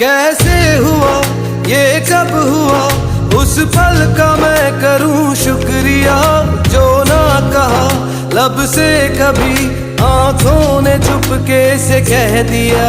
कैसे हुआ ये कब हुआ, उस पल का मैं करूं शुक्रिया। जो ना कहा लब से कभी, आंखों ने चुपके से कह दिया।